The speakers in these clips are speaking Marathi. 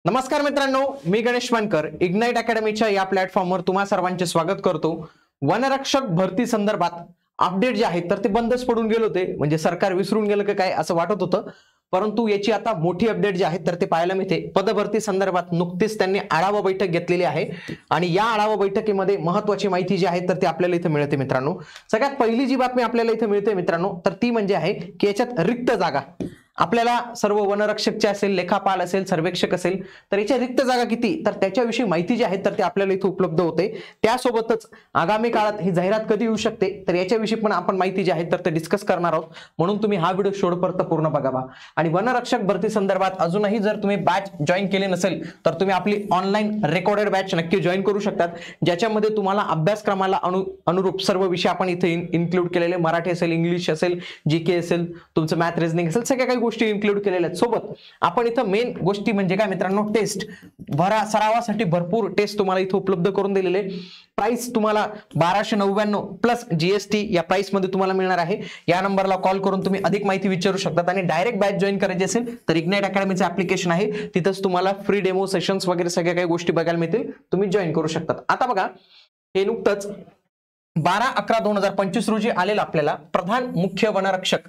नमस्कार मित्रांनो, मी गणेश मानकर इग्नाइट अकॅडमीच्या या प्लॅटफॉर्मवर तुम्हा सर्वांचे स्वागत करतो। वनरक्षक भरती संदर्भात अपडेट जे आहेत तर ते बंदच पडून गेले होते, म्हणजे सरकार विसरून गेलं की काय असं वाटत होतं, परंतु याची आता मोठी अपडेट जी आहे तर ते पाहायला मिळते। पदभरती संदर्भात नुकतीच त्यांनी आढावा बैठक घेतलेली आहे आणि या आढावा बैठकीमध्ये महत्त्वाची माहिती जी आहे तर ते आपल्याला इथे मिळते। मित्रांनो, सगळ्यात पहिली जी बातमी आपल्याला इथे मिळते मित्रांनो तर ती म्हणजे आहे की याच्यात रिक्त जागा आपल्याला सर्व वनरक्षकचे असेल, लेखापाल असेल, सर्वेक्षक असेल तर याच्या रिक्त जागा किती तर त्याच्याविषयी माहिती जी आहे तर ते आपल्याला इथे उपलब्ध होते। त्यासोबतच आगामी काळात ही जाहिरात कधी येऊ शकते तर याच्याविषयी पण आपण माहिती जी आहे तर ते डिस्कस करणार आहोत, म्हणून तुम्ही हा व्हिडिओ शेवटपर्यंत पूर्ण बघावा। आणि वनरक्षक भरती संदर्भात अजूनही जर तुम्ही बॅच जॉईन केली नसेल तर तुम्ही आपली ऑनलाईन रेकॉर्डेड बॅच नक्की जॉईन करू शकतात, ज्याच्यामध्ये तुम्हाला अभ्यासक्रमाला अनुरूप सर्व विषय आपण इथे इन्क्लूड केलेले, मराठी असेल, इंग्लिश असेल, जीके असेल, तुमचं मॅथ रिझनिंग असेल, सगळ्या काही गोष्टी इन्क्लूड केलेल्या आहेत। सोबत आपण इथं मेन गोष्टी म्हणजे काय मित्रांनो, टेस्ट सरावासाठी भरपूर टेस्ट तुम्हाला इथे उपलब्ध करून दिलेले। प्राइस तुम्हाला 1299 प्लस जीएसटी या प्राइस मध्ये तुम्हाला मिळणार आहे। या नंबरला कॉल करून तुम्ही अधिक माहिती विचारू शकतात आणि डायरेक्ट बॅच जॉईन करायची असेल तर इग्नाइट अकॅडमीचं ऍप्लिकेशन आहे, तिथंच तुम्हाला फ्री डेमो सेशन्स वगैरे सगळ्या काही गोष्टी बघायला मिळतील, तुम्ही जॉईन करू शकतात। आता बघा, हे नुकतंच 12/11/2025 रोजी आलेलं आपल्याला प्रधान मुख्य वनरक्षक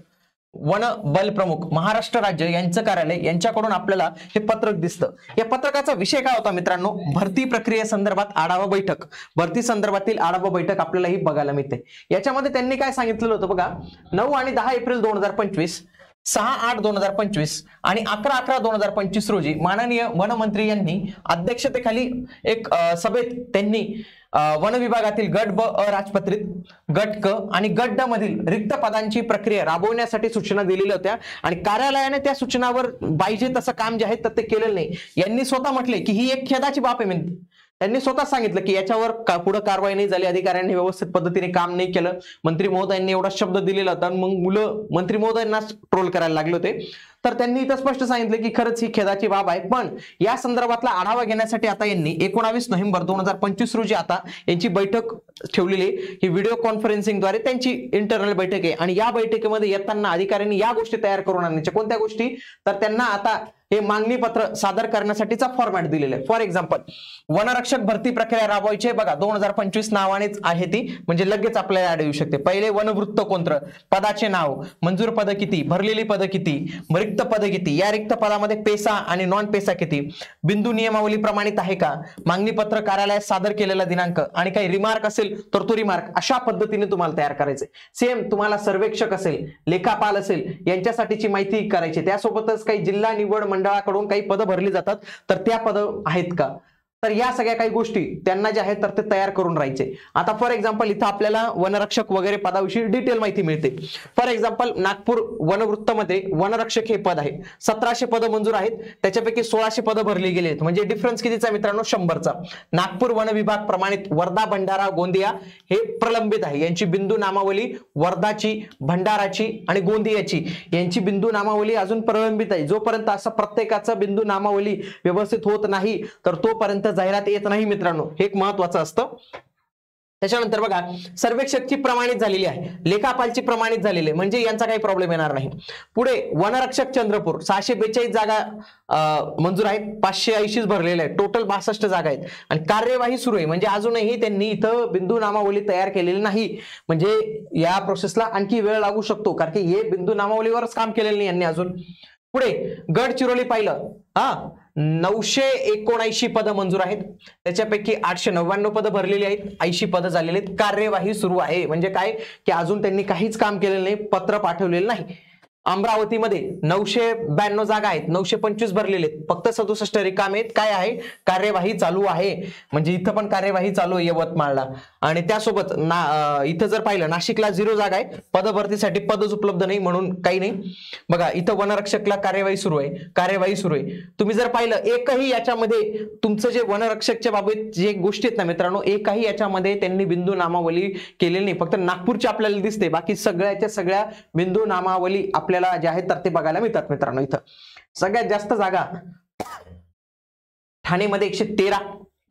वन बल प्रमुख महाराष्ट्र राज्य यांचं कार्यालय यांच्याकडून आपल्याला हे पत्रक दिसतं। या पत्रकाचा विषय काय होता मित्रांनो, भरती प्रक्रियेसंदर्भात आढावा बैठक, भरती संदर्भातील आढावा बैठक आपल्याला ही बघायला मिळते। याच्यामध्ये त्यांनी काय सांगितलेलं होतं बघा, 9 आणि 10 एप्रिल 2025, 6/8/2025 आणि 11/11/2025 रोजी माननीय वनमंत्री यांनी अध्यक्षतेखाली एक सभेत त्यांनी वन विभागातील गट ब अराजपत्रित, गट क आणि गट ड मधील रिक्त पदांची प्रक्रिया राबवण्यासाठी सूचना दिलेल्या होत्या आणि कार्यालयाने त्या सूचनावर पाहिजे तसं काम जे आहे तर ते केलेलं नाही। यांनी स्वतः म्हटले की ही एक खेदाची बाब आहे। त्यांनी स्वतः सांगितलं की याच्यावर पुढे कारवाई नाही झाली, अधिकाऱ्यांनी व्यवस्थित पद्धतीने काम नाही केलं, मंत्री महोदयांनी एवढा शब्द दिलेला होता, मग मुलं मंत्री महोदयांना ट्रोल करायला लागले होते। तर त्यांनी इथं स्पष्ट सांगितलं की खरंच ही खेदाची बाब आहे, पण या संदर्भातला आढावा घेण्यासाठी आता यांनी 19 नोव्हेंबर 2025 रोजी आता यांची बैठक ठेवलेली। ही व्हिडिओ कॉन्फरन्सिंगद्वारे त्यांची इंटरनल बैठक आहे आणि या बैठकीमध्ये येताना अधिकाऱ्यांनी या गोष्टी तयार करून आणण्याच्या, कोणत्या गोष्टी तर त्यांना आता हे मागणी पत्र सादर करण्यासाठीचा फॉर्मॅट दिलेला आहे। फॉर एक्झाम्पल, वनरक्षक भरती प्रक्रिया राबवायची आहे बघा, 2025 नावानेच आहे ती, म्हणजे लगेच आपल्याला ऍड येऊ शकते। पहिले वनवृत्त कोणतं, पदाचे नाव, मंजूर पद किती, भरलेली पद किती, रिक्त पद किती, या रिक्त पदामध्ये पेसा आणि नॉन पेसा किती, बिंदू नियमावली प्रमाणित आहे का, मागणी पत्र कार्यालयात सादर केलेला दिनांक आणि काही रिमार्क असेल तर तो रिमार्क, अशा पद्धतीने तुम्हाला तयार करायचे। सेम तुम्हाला सर्वेक्षक असेल, लेखापाल असेल यांच्यासाठीची माहिती करायची, त्यासोबतच काही जिल्हा निवड मंडळाकडून काही पद भरली जातात तर त्या पद आहेत का, तर या सगळ्या काही गोष्टी त्यांना जे आहेत तर ते तयार करून राहायचे। आता फॉर एक्झाम्पल इथं आपल्याला वनरक्षक वगैरे पदाविषयी डिटेल माहिती मिळते। फॉर एक्झाम्पल, नागपूर वनवृत्तमध्ये वनरक्षक हे पद आहे, 1700 पद मंजूर आहेत, त्याच्यापैकी 1600 पद भरली गेली आहेत, म्हणजे डिफरन्स कितीचा मित्रांनो, 100चा। नागपूर वन विभाग प्रमाणित वर्धा, भंडारा, गोंदिया हे प्रलंबित आहे, यांची बिंदू नामावली वर्धाची, भंडाराची आणि गोंदियाची यांची बिंदू नामावली अजून प्रलंबित आहे। जोपर्यंत असं प्रत्येकाचं बिंदू नामावली व्यवस्थित होत नाही तर तोपर्यंत जाहिरात येत नाही मित्रांनो, हे एक महत्त्वाचं असतं। त्याच्यानंतर बघा, सर्वेक्षकची प्रमाणित झालेली आहे, लेखापालची प्रमाणित झालेली आहे, म्हणजे यांचा काही प्रॉब्लेम येणार नाही। पुढे वनरक्षक चंद्रपूर 642 जागा मंजूर आहेत, 580 भरलेले आहेत, टोटल 62 जागा आहेत आणि कार्यवाही सुरू आहे, म्हणजे अजूनही त्यांनी इथं बिंदू नामावली तयार केलेली नाही, म्हणजे या प्रोसेसला आणखी वेळ लागू शकतो, कारण की हे बिंदू नामावलीवरच काम केलेलं नाही यांनी अजून। पुढे गडचिरोली पाहिलं, 979 पद मंजूर आहेत, त्याच्यापैकी 899 पद भरलेली आहेत, 80 पद झालेली आहेत, कार्यवाही सुरू आहे, म्हणजे काय की अजून त्यांनी काहीच काम केलेलं नाही, पत्र पाठवलेलं नाही। अमरावतीमध्ये 992 जागा आहेत, 925 भरलेले आहेत, फक्त 67 रिकामे आहेत, काय आहे, कार्यवाही चालू आहे, म्हणजे इथं पण कार्यवाही चालू आहे यवतमाळला। आणि त्यासोबत इथं जर पाहिलं, नाशिकला 0 जागा आहे, पदभरतीसाठी पदच उपलब्ध नाही म्हणून काही नाही। बघा, इथं वनरक्षकला कार्यवाही सुरू आहे, कार्यवाही सुरू आहे। तुम्ही जर पाहिलं, एकही याच्यामध्ये तुमचं जे वनरक्षकच्या बाबत जे गोष्टी आहेत ना मित्रांनो, एकही याच्यामध्ये त्यांनी बिंदू नामावली केलेली नाही, फक्त नागपूरची आपल्याला दिसते, बाकी सगळ्याच्या सगळ्या बिंदू नामावली आपल्याला जे आहेत तर ते बघायला मिळतात मित्रांनो। इथं सगळ्यात जास्त जागा ठाणेमध्ये 113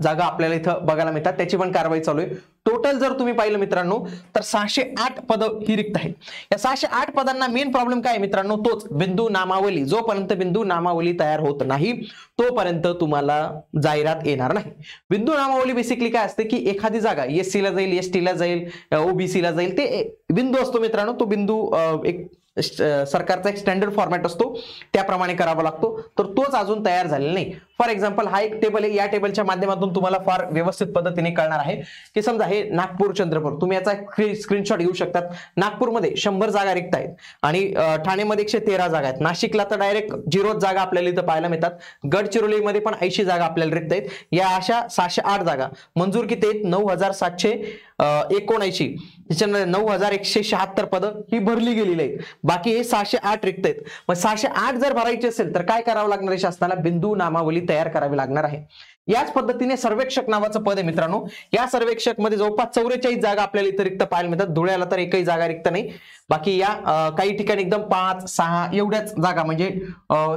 जागा आपल्याला इथं बघायला मिळतात, त्याची पण कारवाई चालू आहे। टोटल जर तुम्ही पाहिलं मित्रांनो तर 608 पदं ही रिक्त आहेत. या 608 पदांना मेन प्रॉब्लेम काय आहे मित्रांनो, तोच बिंदू नामावली. जोपर्यंत बिंदू नामावली तयार होत नाही तोपर्यंत तुम्हाला जाहिरात येणार नाही. बिंदू नामावली बेसिकली काय असते की एखादी जागा एससी ला जाईल, एसटी ला जाईल, ओबीसी ला जाईल, ते बिंदू असतो मित्रांनो. तो बिंदू एक सरकारचा एक स्टँडर्ड फॉर्मॅट असतो, त्याप्रमाणे करावा लागतो. तर तोच अजून तयार झालेला नाही. फॉर एक्झाम्पल हा एक टेबल आहे. या टेबलच्या माध्यमातून तुम्हाला फार व्यवस्थित पद्धतीने कळणार आहे की समजा हे नागपूर चंद्रपूर, तुम्ही याचा स्क्रीनशॉट घेऊ शकतात. नागपूरमध्ये 100 जागा रिक्त आहेत आणि ठाणेमध्ये 113 जागा आहेत. नाशिकला तर डायरेक्ट 0 जागा आपल्याला इथं पाहायला मिळतात. गडचिरोलीमध्ये पण 80 जागा आपल्याला रिक्त आहेत. या अशा 608 जागा मंजूर किती आहेत, 9779. त्याच्यानंतर 9176 पदं ही भरली गेलेली आहेत. बाकी हे 608 रिक्त आहेत. मग 608 जर भरायचे असेल तर काय करावं लागणार आहे, शासनाला बिंदू नामावली तयार करावी लागणार आहे. याच पद्धतीने सर्वेक्षक नावाचं पद आहे मित्रांनो. या सर्वेक्षक मध्ये जवळपास 44 जागा आपल्याला इथं रिक्त पाहायला मिळतात. धुळ्याला तर एकही जागा रिक्त नाही. बाकी या काही ठिकाणी एकदम 5, 6 एवढ्याच जागा म्हणजे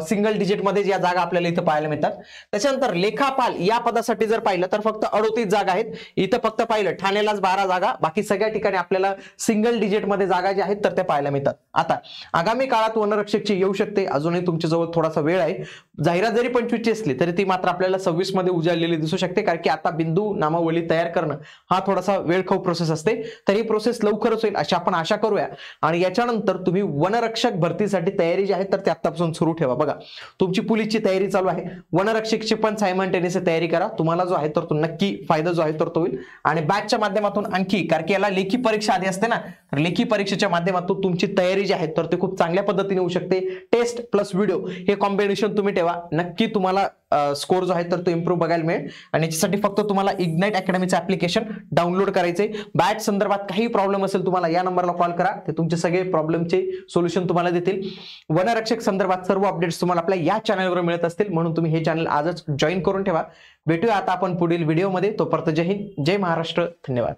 सिंगल डिजिट मध्ये या जागा आपल्याला इथं पाहायला मिळतात. त्याच्यानंतर लेखापाल या पदासाठी जर पाहिलं तर फक्त 38 जागा आहेत. इथं फक्त पाहिलं ठाण्यालाच 12 जागा, बाकी सगळ्या ठिकाणी आपल्याला सिंगल डिजिट मध्ये जागा ज्या आहेत तर त्या पाहायला मिळतात. आता आगामी काळात वनरक्षकची येऊ शकते, अजूनही तुमच्याजवळ थोडासा वेळ आहे. जाहिरात जरी 25 ची असली तरी ती मात्र आपल्याला 26 मध्ये उजाडलेली दिसू शकते, कारण की आता बिंदू नामावली तयार करणं हा थोडासा वेळखाऊ प्रोसेस असते. तर ही प्रोसेस लवकरच होईल अशी आपण आशा करूया. आणि याच्यानंतर तुम्ही वनरक्षक भरतीसाठी तयारी जी आहे तर ती आतापासून सुरू ठेवा. बघा तुमची पोलीसची तयारी चालू आहे, वनरक्षकची पण सायमल्टेनियसली तयारी करा. तुम्हाला जो आहे तर तो नक्की फायदा जो आहे तर तो होईल. आणि बॅचच्या माध्यमातून आणखी, कारण की याला लेखी परीक्षा आधी असते ना, तर लेखी परीक्षेच्या माध्यमातून तुमची तयारी जी आहे तर ते खूप चांगल्या पद्धतीने होऊ शकते. टेस्ट प्लस व्हिडिओ हे कॉम्बिनेशन तुम्ही ठेवा, नक्की तुम्हाला स्कोर जो आहे तर तो इम्प्रूव्ह बघायला मिळेल. आणि याच्यासाठी फक्त तुम्हाला इग्नाइट अकॅडमीचं ऍप्लिकेशन डाउनलोड करायचे. बॅच संदर्भात काही प्रॉब्लेम असेल तुम्हाला या नंबरला कॉल करा, ते तुमचे सगळे प्रॉब्लेमचे सोल्युशन तुम्हाला देतील. वनरक्षक संदर्भात सर्व अपडेट्स तुम्हाला आपल्या या चॅनलवर मिळत असतील, म्हणून तुम्ही हे चॅनल आजच जॉईन करून ठेवा. भेटूया आता आपण पुढील व्हिडिओमध्ये. तोपर्यंत जय हिंद, जय महाराष्ट्र, धन्यवाद.